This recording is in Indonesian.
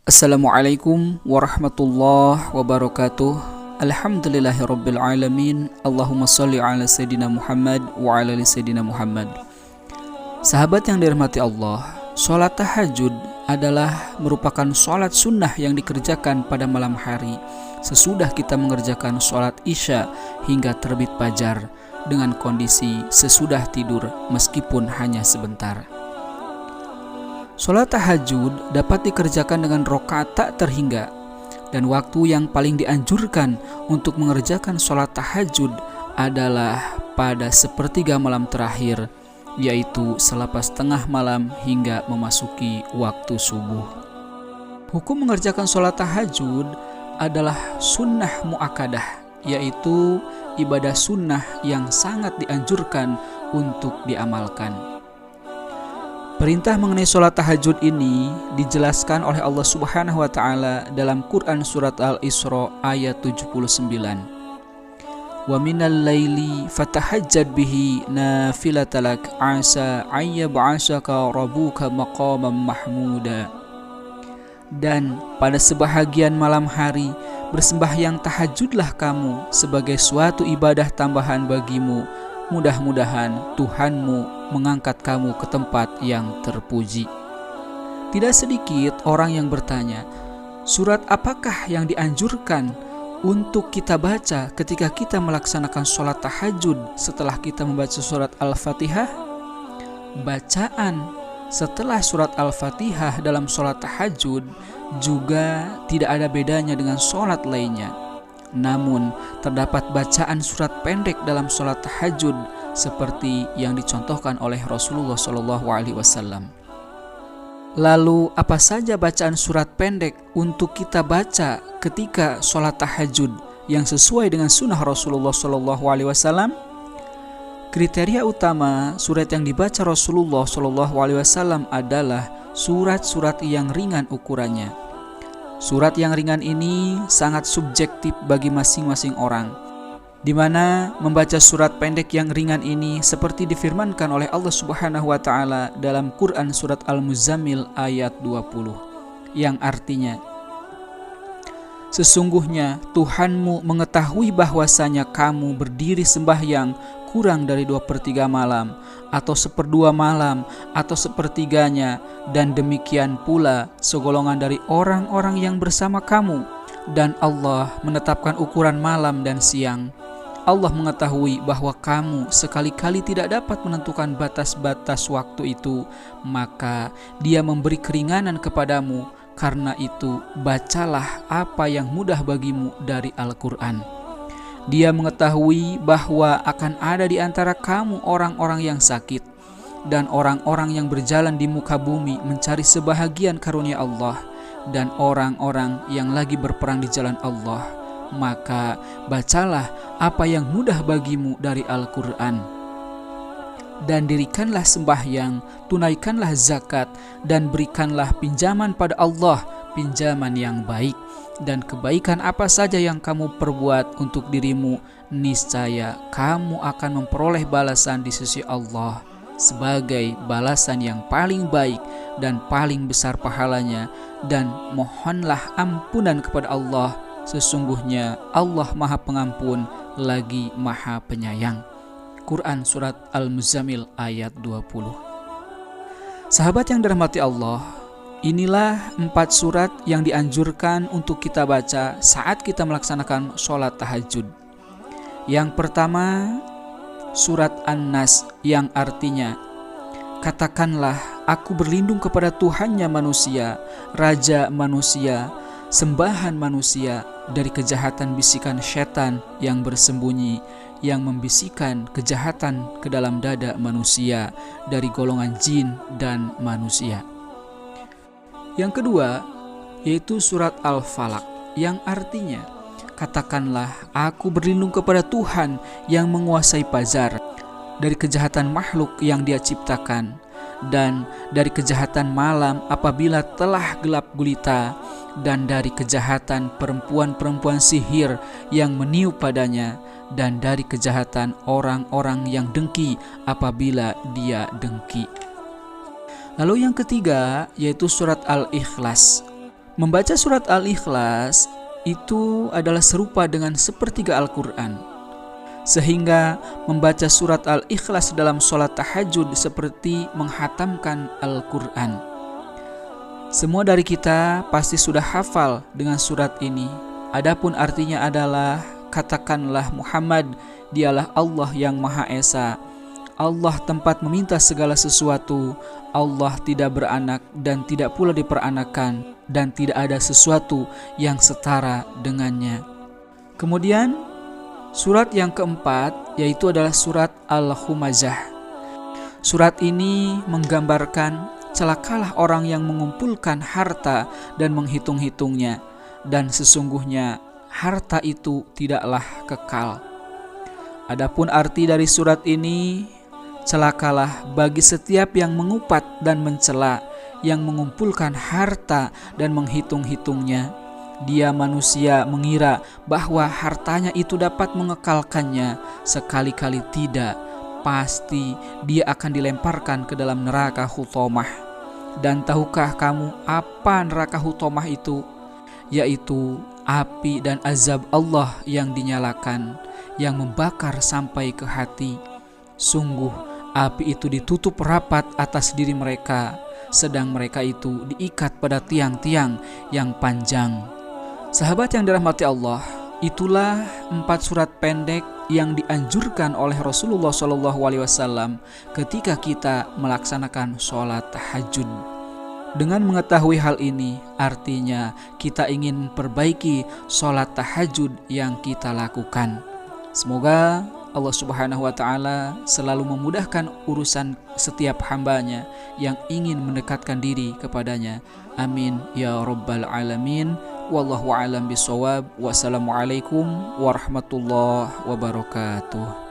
Assalamualaikum warahmatullahi wabarakatuh. Alhamdulillahirabbil alamin. Allahumma shalli ala sayidina Muhammad wa ala ali sayidina Muhammad. Sahabat yang dirahmati Allah, salat tahajud adalah merupakan salat sunnah yang dikerjakan pada malam hari sesudah kita mengerjakan salat Isya hingga terbit fajar dengan kondisi sesudah tidur meskipun hanya sebentar. Salat tahajud dapat dikerjakan dengan rakaat tak terhingga, dan waktu yang paling dianjurkan untuk mengerjakan salat tahajud adalah pada sepertiga malam terakhir, yaitu selepas tengah malam hingga memasuki waktu subuh. Hukum mengerjakan salat tahajud adalah sunnah muakkadah, yaitu ibadah sunnah yang sangat dianjurkan untuk diamalkan. Perintah mengenai sholat tahajud ini dijelaskan oleh Allah Subhanahu wa Ta'ala dalam Quran Surat Al-Isra ayat 79. Wa minal laili fatahajjad bihi nafilatalak asa ayyab'asaka rabbuka maqaman mahmuda. Dan pada sebahagian malam hari bersembahyang tahajudlah kamu sebagai suatu ibadah tambahan bagimu. Mudah-mudahan Tuhanmu mengangkat kamu ke tempat yang terpuji. Tidak sedikit orang yang bertanya, surat apakah yang dianjurkan untuk kita baca ketika kita melaksanakan sholat tahajud setelah kita membaca surat Al-Fatihah? Bacaan setelah surat Al-Fatihah dalam sholat tahajud juga tidak ada bedanya dengan sholat lainnya. Namun, terdapat bacaan surat pendek dalam sholat tahajud seperti yang dicontohkan oleh Rasulullah SAW. Lalu, apa saja bacaan surat pendek untuk kita baca ketika sholat tahajud yang sesuai dengan sunnah Rasulullah SAW? Kriteria utama surat yang dibaca Rasulullah SAW adalah surat-surat yang ringan ukurannya. Surat yang ringan ini sangat subjektif bagi masing-masing orang, di mana membaca surat pendek yang ringan ini seperti difirmankan oleh Allah Subhanahu wa Ta'ala dalam Quran Surat Al-Muzammil ayat 20, yang artinya, sesungguhnya Tuhanmu mengetahui bahwasanya kamu berdiri sembahyang kurang dari 2/3 malam, atau 1/2 malam, atau sepertiganya, dan demikian pula segolongan dari orang-orang yang bersama kamu, dan Allah menetapkan ukuran malam dan siang. Allah mengetahui bahwa kamu sekali-kali tidak dapat menentukan batas-batas waktu itu, maka Dia memberi keringanan kepadamu. Karena itu, bacalah apa yang mudah bagimu dari Al-Quran. Dia mengetahui bahwa akan ada di antara kamu orang-orang yang sakit dan orang-orang yang berjalan di muka bumi mencari sebahagian karunia Allah, dan orang-orang yang lagi berperang di jalan Allah. Maka bacalah apa yang mudah bagimu dari Al-Quran. Dan dirikanlah sembahyang, tunaikanlah zakat, dan berikanlah pinjaman pada Allah, pinjaman yang baik. Dan kebaikan apa saja yang kamu perbuat untuk dirimu, niscaya kamu akan memperoleh balasan di sisi Allah sebagai balasan yang paling baik dan paling besar pahalanya. Dan mohonlah ampunan kepada Allah, sesungguhnya Allah Maha Pengampun lagi Maha Penyayang. Quran Surat Al-Muzammil ayat 20. Sahabat yang dirahmati Allah, inilah 4 surat yang dianjurkan untuk kita baca saat kita melaksanakan sholat tahajud. Yang pertama, surat An-Nas, yang artinya, katakanlah aku berlindung kepada Tuhannya manusia, Raja manusia, sembahan manusia, dari kejahatan bisikan syaitan yang bersembunyi, yang membisikkan kejahatan ke dalam dada manusia dari golongan jin dan manusia. Yang kedua, yaitu surat Al-Falaq, yang artinya, katakanlah aku berlindung kepada Tuhan yang menguasai fajar, dari kejahatan makhluk yang Dia ciptakan, dan dari kejahatan malam apabila telah gelap gulita, dan dari kejahatan perempuan-perempuan sihir yang meniup padanya, dan dari kejahatan orang-orang yang dengki apabila dia dengki. Lalu yang ketiga, yaitu surat Al-Ikhlas, Membaca surat Al-Ikhlas itu adalah serupa dengan sepertiga Al-Quran, sehingga membaca surat Al-Ikhlas dalam sholat tahajud seperti menghatamkan Al-Quran. Semua dari kita pasti sudah hafal dengan surat ini. Adapun artinya adalah, katakanlah Muhammad, dialah Allah yang Maha Esa. Allah tempat meminta segala sesuatu. Allah tidak beranak dan tidak pula diperanakan, dan tidak ada sesuatu yang setara dengannya. Kemudian surat yang keempat yaitu adalah surat Al-Humazah. Surat ini menggambarkan celakalah orang yang mengumpulkan harta dan menghitung-hitungnya, dan sesungguhnya harta itu tidaklah kekal. Adapun arti dari surat ini, celakalah bagi setiap yang mengupat dan mencela, yang mengumpulkan harta dan menghitung-hitungnya. Dia manusia mengira bahwa hartanya itu dapat mengekalkannya, sekali-kali tidak. Pasti dia akan dilemparkan ke dalam neraka Hutomah. Dan tahukah kamu apa neraka Hutomah itu? Yaitu api dan azab Allah yang dinyalakan, yang membakar sampai ke hati. Sungguh api itu ditutup rapat atas diri mereka, sedang mereka itu diikat pada tiang-tiang yang panjang. Sahabat yang dirahmati Allah, itulah 4 surat pendek yang dianjurkan oleh Rasulullah SAW ketika kita melaksanakan sholat tahajud. Dengan mengetahui hal ini, artinya kita ingin memperbaiki sholat tahajud yang kita lakukan. Semoga Allah Subhanahu wa Ta'ala selalu memudahkan urusan setiap hambanya yang ingin mendekatkan diri kepadanya. Amin ya rabbal alamin. Wallahu a'lam bishawab. Wassalamualaikum warahmatullahi wabarakatuh.